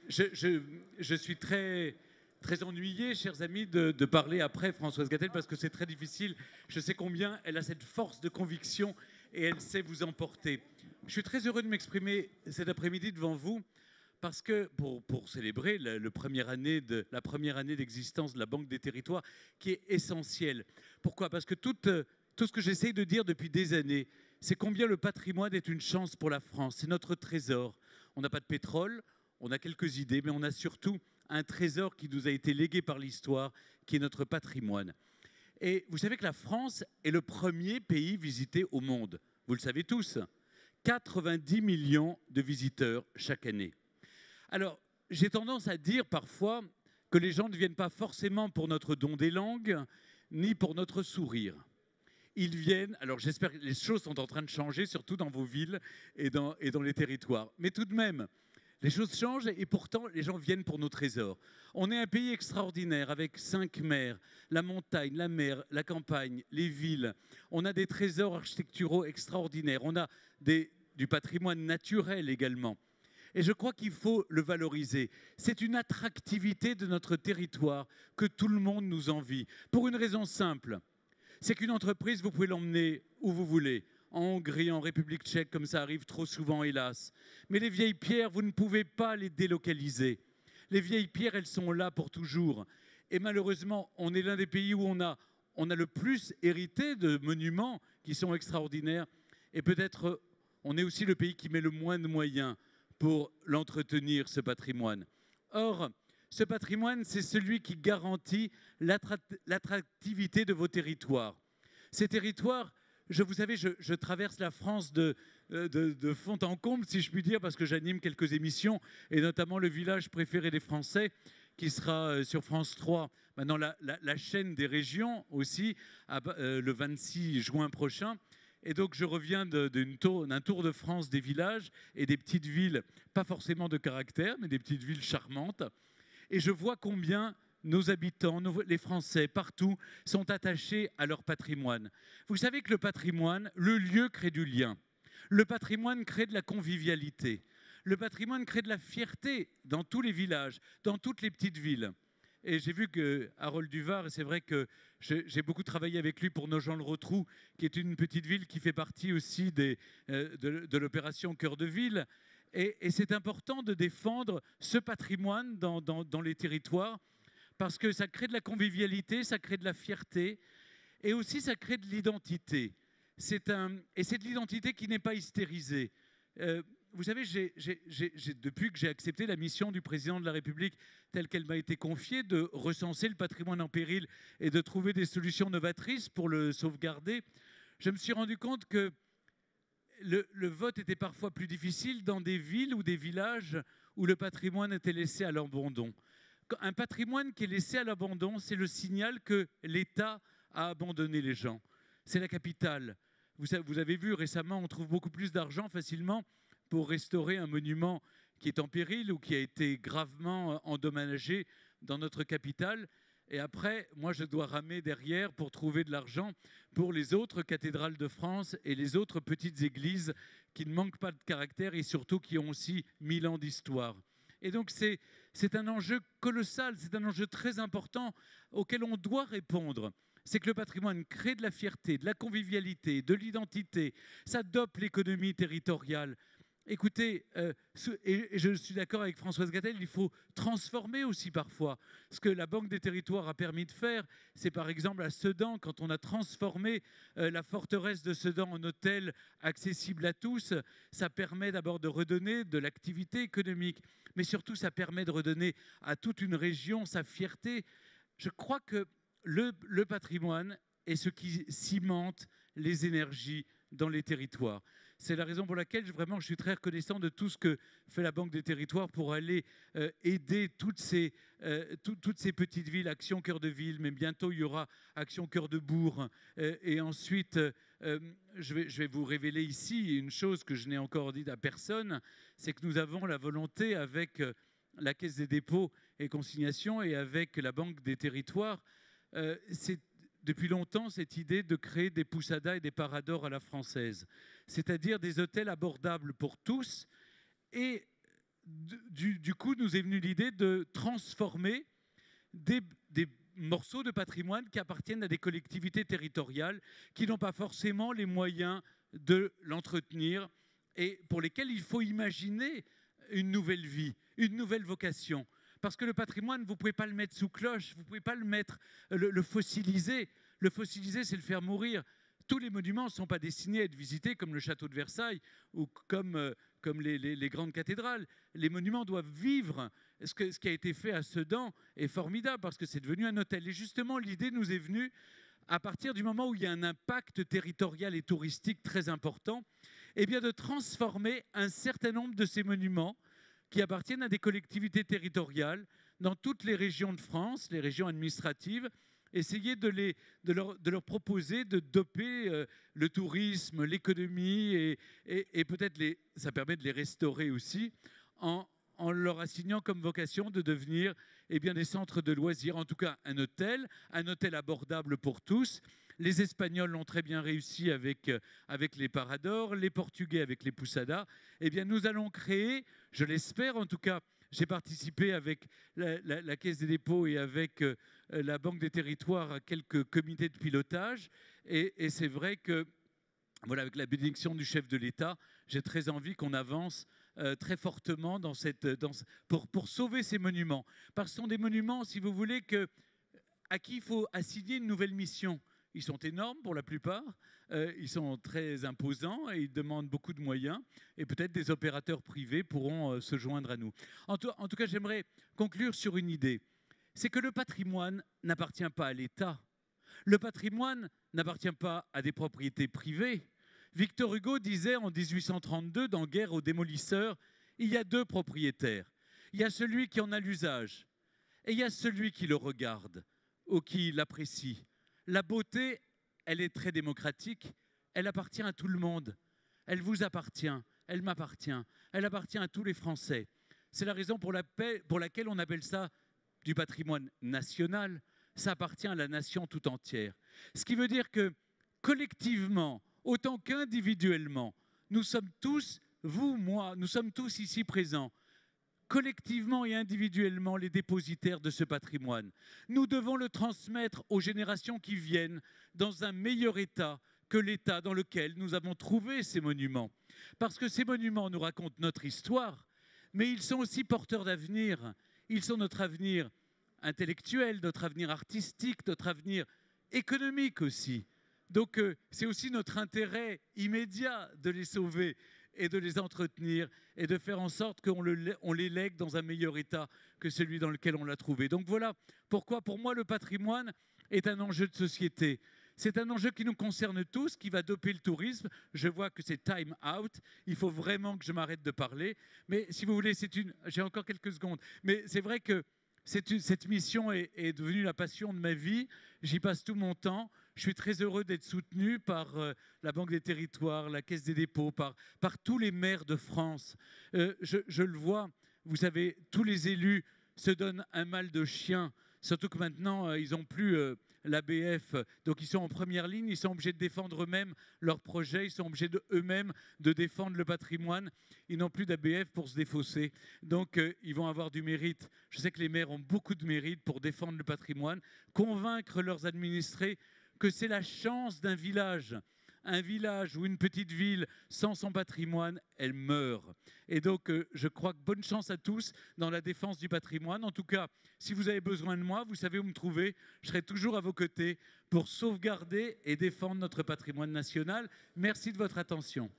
Je suis très ennuyé, chers amis, de parler après Françoise Gatel parce que c'est très difficile. Je sais combien elle a cette force de conviction et elle sait vous emporter. Je suis très heureux de m'exprimer cet après-midi devant vous parce que pour célébrer la première année d'existence de la Banque des Territoires qui est essentielle. Pourquoi? Parce que tout ce que j'essaye de dire depuis des années, c'est combien le patrimoine est une chance pour la France. C'est notre trésor. On n'a pas de pétrole, on a quelques idées, mais on a surtout un trésor qui nous a été légué par l'histoire, qui est notre patrimoine. Et vous savez que la France est le premier pays visité au monde. Vous le savez tous. 90 millions de visiteurs chaque année. Alors, j'ai tendance à dire parfois que les gens ne viennent pas forcément pour notre don des langues, ni pour notre sourire. Ils viennent, alors j'espère que les choses sont en train de changer, surtout dans vos villes et dans les territoires. Mais tout de même, les choses changent et pourtant les gens viennent pour nos trésors. On est un pays extraordinaire avec 5 mers, la montagne, la mer, la campagne, les villes. On a des trésors architecturaux extraordinaires. On a du patrimoine naturel également. Et je crois qu'il faut le valoriser. C'est une attractivité de notre territoire que tout le monde nous envie. Pour une raison simple, c'est qu'une entreprise, vous pouvez l'emmener où vous voulez, en Hongrie, en République tchèque, comme ça arrive trop souvent, hélas. Mais les vieilles pierres, vous ne pouvez pas les délocaliser. Les vieilles pierres, elles sont là pour toujours. Et malheureusement, on est l'un des pays où on a le plus hérité de monuments qui sont extraordinaires. Et peut-être, on est aussi le pays qui met le moins de moyens pour l'entretenir, ce patrimoine. Or, ce patrimoine, c'est celui qui garantit l'attractivité de vos territoires. Ces territoires, vous savez, je traverse la France de fond en comble, si je puis dire, parce que j'anime quelques émissions, et notamment Le Village préféré des Français, qui sera sur France 3, maintenant la chaîne des régions aussi, le 26 juin prochain. Et donc, je reviens d'un tour de France des villages et des petites villes, pas forcément de caractère, mais des petites villes charmantes. Et je vois combien nos habitants, les Français, partout, sont attachés à leur patrimoine. Vous savez que le patrimoine, le lieu crée du lien. Le patrimoine crée de la convivialité. Le patrimoine crée de la fierté dans tous les villages, dans toutes les petites villes. Et j'ai vu que Harold Duvar, et c'est vrai que j'ai beaucoup travaillé avec lui pour Nogent-le-Rotrou, qui est une petite ville qui fait partie aussi de l'opération Cœur de Ville. Et c'est important de défendre ce patrimoine dans les territoires parce que ça crée de la convivialité, ça crée de la fierté et aussi ça crée de l'identité. Et c'est de l'identité qui n'est pas hystérisée. Vous savez, depuis que j'ai accepté la mission du président de la République telle qu'elle m'a été confiée, de recenser le patrimoine en péril et de trouver des solutions novatrices pour le sauvegarder, je me suis rendu compte que le vote était parfois plus difficile dans des villes ou des villages où le patrimoine était laissé à l'abandon. Un patrimoine qui est laissé à l'abandon, c'est le signal que l'État a abandonné les gens. C'est la capitale. Vous avez vu récemment, on trouve beaucoup plus d'argent facilement pour restaurer un monument qui est en péril ou qui a été gravement endommagé dans notre capitale. Et après, moi, je dois ramer derrière pour trouver de l'argent pour les autres cathédrales de France et les autres petites églises qui ne manquent pas de caractère et surtout qui ont aussi 1000 ans d'histoire. Et donc, c'est un enjeu colossal, c'est un enjeu très important auquel on doit répondre. C'est que le patrimoine crée de la fierté, de la convivialité, de l'identité, ça dope l'économie territoriale. Écoutez, et je suis d'accord avec Françoise Gatel, il faut transformer aussi parfois. Ce que la Banque des Territoires a permis de faire, c'est par exemple à Sedan, quand on a transformé la forteresse de Sedan en hôtel accessible à tous, ça permet d'abord de redonner de l'activité économique, mais surtout ça permet de redonner à toute une région sa fierté. Je crois que le patrimoine est ce qui cimente les énergies dans les territoires. C'est la raison pour laquelle vraiment je suis très reconnaissant de tout ce que fait la Banque des Territoires pour aller aider toutes ces petites villes, Action Cœur de Ville, mais bientôt il y aura Action Cœur de Bourg. Et ensuite, je vais vous révéler ici une chose que je n'ai encore dit à personne, c'est que nous avons la volonté avec la Caisse des dépôts et consignations et avec la Banque des Territoires, c'est depuis longtemps cette idée de créer des poussadas et des paradors à la française, c'est-à-dire des hôtels abordables pour tous et du coup, nous est venue l'idée de transformer des morceaux de patrimoine qui appartiennent à des collectivités territoriales qui n'ont pas forcément les moyens de l'entretenir et pour lesquels il faut imaginer une nouvelle vie, une nouvelle vocation. Parce que le patrimoine, vous ne pouvez pas le mettre sous cloche, vous ne pouvez pas le mettre, le fossiliser. Le fossiliser, c'est le faire mourir. Tous les monuments ne sont pas destinés à être visités comme le château de Versailles ou comme les grandes cathédrales. Les monuments doivent vivre. Ce qui a été fait à Sedan est formidable parce que c'est devenu un hôtel. Et justement, l'idée nous est venue à partir du moment où il y a un impact territorial et touristique très important, eh bien de transformer un certain nombre de ces monuments qui appartiennent à des collectivités territoriales dans toutes les régions de France, les régions administratives, essayer de leur proposer de doper le tourisme, l'économie et peut-être ça permet de les restaurer aussi en leur assignant comme vocation de devenir des centres de loisirs, en tout cas un hôtel abordable pour tous. Les Espagnols l'ont très bien réussi avec les Paradors, les Portugais avec les Poussadas. Eh bien, nous allons créer, je l'espère en tout cas, j'ai participé avec la Caisse des dépôts et avec la Banque des territoires à quelques comités de pilotage. Et c'est vrai que, voilà, avec la bénédiction du chef de l'État, j'ai très envie qu'on avance très fortement pour sauver ces monuments. Parce que ce sont des monuments, si vous voulez, à qui il faut assigner une nouvelle mission. Ils sont énormes pour la plupart, ils sont très imposants et ils demandent beaucoup de moyens. Et peut-être des opérateurs privés pourront se joindre à nous. En tout cas, j'aimerais conclure sur une idée. C'est que le patrimoine n'appartient pas à l'État. Le patrimoine n'appartient pas à des propriétés privées. Victor Hugo disait en 1832, dans Guerre aux démolisseurs, il y a deux propriétaires. Il y a celui qui en a l'usage et il y a celui qui le regarde ou qui l'apprécie. La beauté, elle est très démocratique, elle appartient à tout le monde. Elle vous appartient, elle m'appartient, elle appartient à tous les Français. C'est la raison pour laquelle on appelle ça du patrimoine national. Ça appartient à la nation tout entière. Ce qui veut dire que collectivement, autant qu'individuellement, nous sommes tous, vous, moi, nous sommes tous ici présents, collectivement et individuellement les dépositaires de ce patrimoine. Nous devons le transmettre aux générations qui viennent dans un meilleur état que l'état dans lequel nous avons trouvé ces monuments. Parce que ces monuments nous racontent notre histoire, mais ils sont aussi porteurs d'avenir. Ils sont notre avenir intellectuel, notre avenir artistique, notre avenir économique aussi. Donc c'est aussi notre intérêt immédiat de les sauver et de les entretenir et de faire en sorte qu'on les lègue dans un meilleur état que celui dans lequel on l'a trouvé. Donc voilà pourquoi pour moi le patrimoine est un enjeu de société. C'est un enjeu qui nous concerne tous, qui va doper le tourisme. Je vois que c'est time out. Il faut vraiment que je m'arrête de parler. Mais si vous voulez, j'ai encore quelques secondes. Mais c'est vrai que cette mission est devenue la passion de ma vie. J'y passe tout mon temps. Je suis très heureux d'être soutenu par la Banque des territoires, la Caisse des dépôts, par tous les maires de France. Je le vois, vous savez, tous les élus se donnent un mal de chien, surtout que maintenant, ils n'ont plus l'ABF, donc ils sont en première ligne, ils sont obligés de défendre eux-mêmes leurs projets, ils sont obligés eux-mêmes de défendre le patrimoine. Ils n'ont plus d'ABF pour se défausser, donc ils vont avoir du mérite. Je sais que les maires ont beaucoup de mérite pour défendre le patrimoine, convaincre leurs administrés que c'est la chance d'un village. Un village ou une petite ville sans son patrimoine, elle meurt. Et donc, je crois que bonne chance à tous dans la défense du patrimoine. En tout cas, si vous avez besoin de moi, vous savez où me trouver. Je serai toujours à vos côtés pour sauvegarder et défendre notre patrimoine national. Merci de votre attention.